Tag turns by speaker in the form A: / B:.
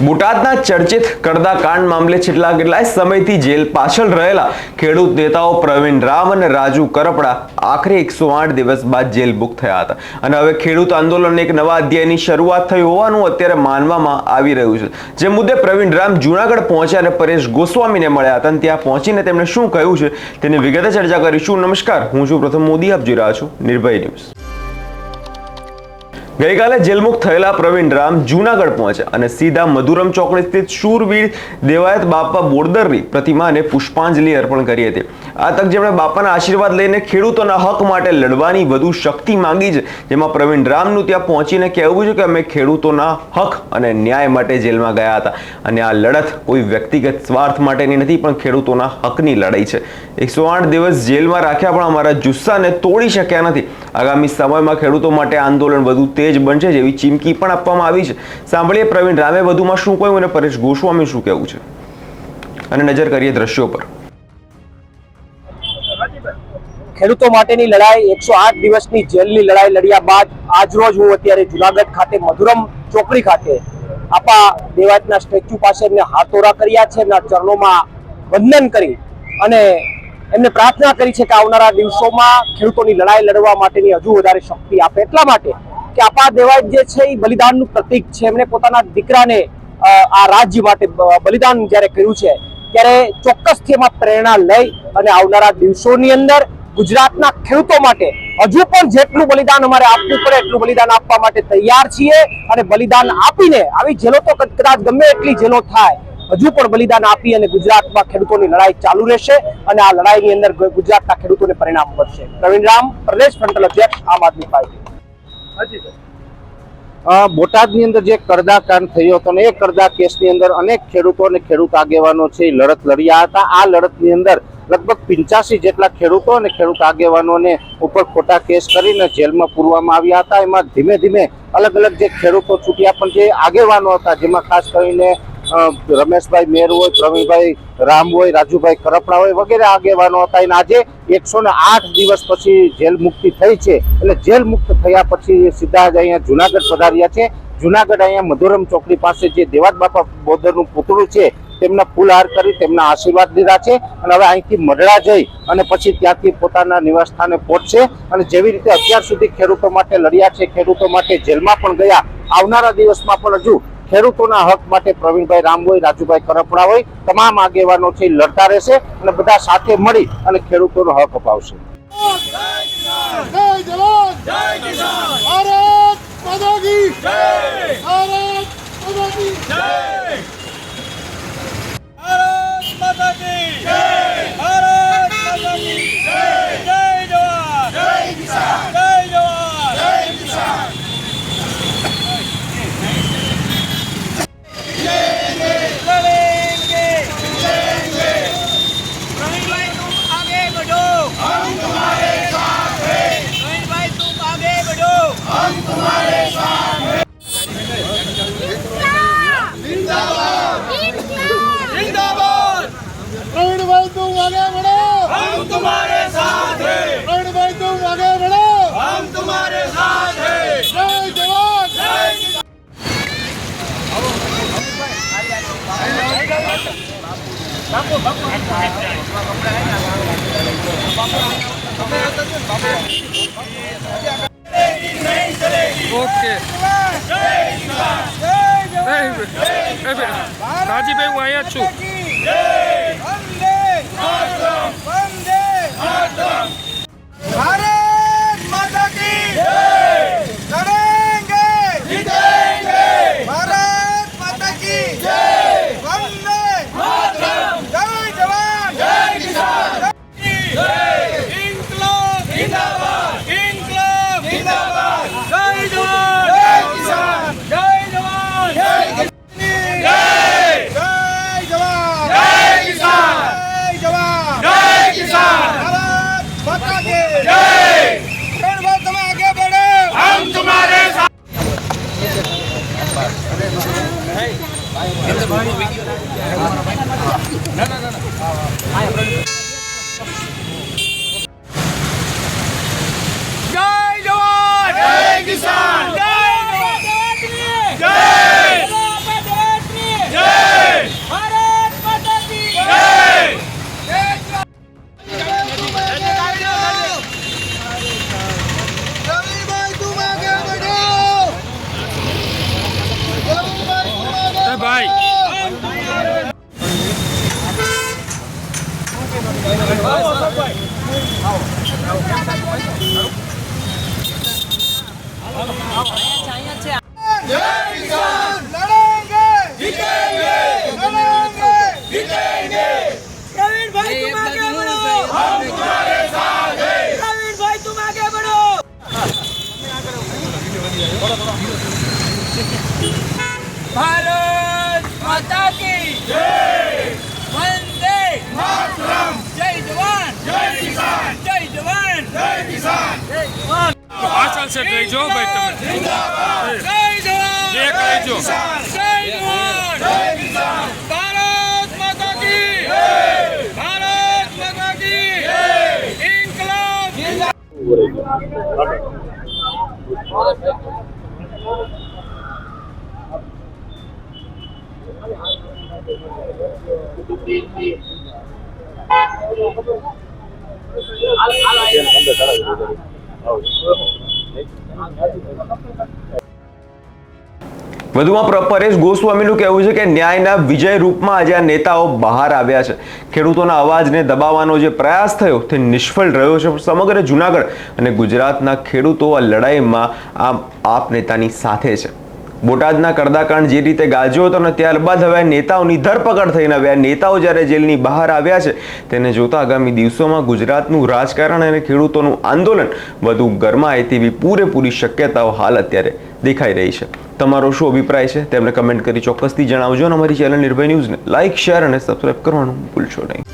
A: બોટાદના ચર્ચિત કડદા કાંડ મામલે છેલ્લા કેટલાય સમયથી જેલ પાછળ રહેલા ખેડૂત નેતાઓ પ્રવીણ રામ અને રાજુ કરપડા આખરે 108 દિવસ બાદ જેલ મુક્ત થયા હતા અને હવે ખેડૂત આંદોલન એક નવા અધ્યાયની શરૂઆત થઈ હોવાનું અત્યારે માનવામાં આવી રહ્યું છે। જે મુદ્દે પ્રવીણ રામ જૂનાગઢ પહોંચ્યા અને પરેશ ગોસ્વામીને મળ્યા હતા અને ત્યાં પહોંચીને તેમણે શું કહ્યું છે તેની વિગતે ચર્ચા કરીશું। નમસ્કાર, હું છું પ્રથમ મોદી, આપ જોઈ રહ્યા છો નિર્ભય ન્યૂઝ। ગઈકાલે જેલમુક્ત થયેલા પ્રવીણ રામ જૂનાગઢ પહોંચ્યા અને સીધા મધુરમ ચોકડી સ્થિત શૂરવીર દેવાયત બાપા બોરદરની પ્રતિમાને પુષ્પાંજલિ અર્પણ કરી હતી। આ તક જેમણે બાપાના આશીર્વાદ લઈને ખેડૂતોના હક માટે લડવાની વધુ શક્તિ માંગી છે, જેમાં પ્રવીણ રામનું ત્યાં પહોંચીને કહેવું છે કે અમે ખેડૂતોના હક અને ન્યાય માટે જેલમાં ગયા હતા અને આ લડત કોઈ વ્યક્તિગત સ્વાર્થ માટેની નથી, પણ ખેડૂતોના હકની લડાઈ છે। 108 દિવસ જેલમાં રાખ્યા પણ અમારા જુસ્સાને તોડી શક્યા નથી। આગામી સમયમાં ખેડૂતો માટે આંદોલન વધુ તેજ બનશે જેવી ચીમકી પણ આપવામાં આવી છે। સાંભળીએ પ્રવીણ રામે વધુમાં શું કહ્યું અને પરેશ ગોસ્વામી શું કહેવું છે અને નજર કરીએ દ્રશ્યો પર।
B: ખેડૂતો માટેની લડાઈ 108 દિવસની જેલની લડાઈ લડ્યા બાદ આજરોજ હું અત્યારે જુનાગઢ ખાતે મધુરમ ચોકડી ખાતે આપા દેવાયતના સ્ટેચ્યુ પાસે એમને હાથોરા કર્યા છે, એમના ચરણોમાં વંદન કરી અને એમને પ્રાર્થના કરી છે કે આવનારા દિવસોમાં ખેડૂતોની લડાઈ લડવા માટેની હજુ વધારે શક્તિ આપે। એટલા માટે કે આપા દેવાયત જે છે એ બલિદાનનું પ્રતીક છે। એમણે પોતાના દીકરાને આ રાજ્ય માટે બલિદાન જ્યારે કર્યું છે ત્યારે ચોક્કસથી એમાં પ્રેરણા લઈ અને આવનારા દિવસોની અંદર ગુજરાતના ખેડૂતો માટે હજુ પણ જેટલું બલિદાન અમારે આપવું પડે એટલું બલિદાન આપવા માટે તૈયાર છીએ અને બલિદાન આપીને આવી જેલો તો કદાચ ગમે એટલી જેલો થાય હજુ પણ બલિદાન આપી અને ગુજરાતમાં ખેડૂતોની લડાઈ ચાલુ રહેશે અને આ લડાઈની અંદર ગુજરાતના ખેડૂતોને પરિણામ મળશે। પ્રવીણ રામ, પ્રદેશ ફ્રન્ટલ અધ્યક્ષ, આમ આદમી પાર્ટી।
C: બોટાદની અંદર જે કડદા કાંડ થયો હતો ને એ કડદા કેસની અંદર અનેક ખેડૂતો અને ખેડૂત આગેવાનો છે એ લડત લડ્યા હતા। આ લડતની અંદર લગભગ 85 જેટલા ખેડૂતો અને ખેડૂત આગેવાનોને ઉપર ખોટા કેસ કરીને જેલમાં પૂરવામાં આવ્યા હતા। એમાં ધીમે ધીમે અલગ અલગ જે ખેડૂતો છૂટ્યા પણ જે આગેવાનો હતા, જેમાં ખાસ કરીને રમેશભાઈ મેર હોય, પ્રવીણભાઈ રામ હોય, રાજુભાઈ કરપડા હોય વગેરે આગેવાનો હતા। અને આજે 108 દિવસ પછી જેલ મુક્તિ થઈ છે। એટલે જેલ મુક્ત થયા પછી સીધા જ અહીંયા જુનાગઢ પધાર્યા છે। જુનાગઢ અહીંયા મધુરમ ચોકડી પાસે જે દેવાત બાપા બોરદરનું પુતળું છે તેમના ફૂલહાર કરી તેમના આશીર્વાદ લીધા છે અને હવે અહીંથી મઢડા જઈ અને પછી ત્યાંથી પોતાના નિવાસ સ્થાને પહોંચશે અને જેવી રીતે અત્યાર સુધી ખેડૂતો માટે લડ્યા છે, ખેડૂતો માટે જેલમાં પણ ગયા, આવનારા દિવસમાં પણ હજુ ખેડૂતોના હક માટે પ્રવીણભાઈ રામ હોય, રાજુભાઈ કરપડા હોય, તમામ આગેવાનો છે લડતા રહેશે અને બધા સાથે મળી અને ખેડૂતોનો હક અપાવશે।
D: રાજીભાઈ, હું અહીંયા છું।
E: भारत माता की जय, वंदे मातरम, जय जवान जय किसान, जय जवान जय किसान, जय जवान।
D: પાછળ સેટ રહીજો ભાઈ તમે
E: जय जवान
D: એક રહીજો
E: जय जवान जय किसान, भारत माता की जय, भारत माता की जय, इंकलाब
A: વધુમાં પરેશ ગોસ્વામીનું કહેવું છે કે ન્યાયના વિજય રૂપમાં આજે આ નેતાઓ બહાર આવ્યા છે. ખેડૂતોના અવાજને દબાવવાનો જે પ્રયાસ થયો તે નિષ્ફળ રહ્યો છે. સમગ્ર જૂનાગઢ અને ગુજરાતના ખેડૂતો આ લડાઈમાં આપ નેતાની સાથે છે. બોટાદના કરદાકાંડ જે રીતે ગાજ્યો હતો અને ત્યારબાદ હવે નેતાઓની ધરપકડ થઈને આવ્યા, નેતાઓ જ્યારે જેલની બહાર આવ્યા છે તેને જોતા આગામી દિવસોમાં ગુજરાતનું રાજકારણ અને ખેડૂતોનું આંદોલન વધુ ગરમાય તેવી પૂરેપૂરી શક્યતાઓ હાલ અત્યારે દેખાઈ રહી છે. તમારો શું અભિપ્રાય છે તેમને કમેન્ટ કરી ચોક્કસથી જણાવજો અને અમારી ચેનલ નિર્ભય ન્યૂઝને લાઇક, શેર અને સબસ્ક્રાઇબ કરવાનું ભૂલશો નહીં.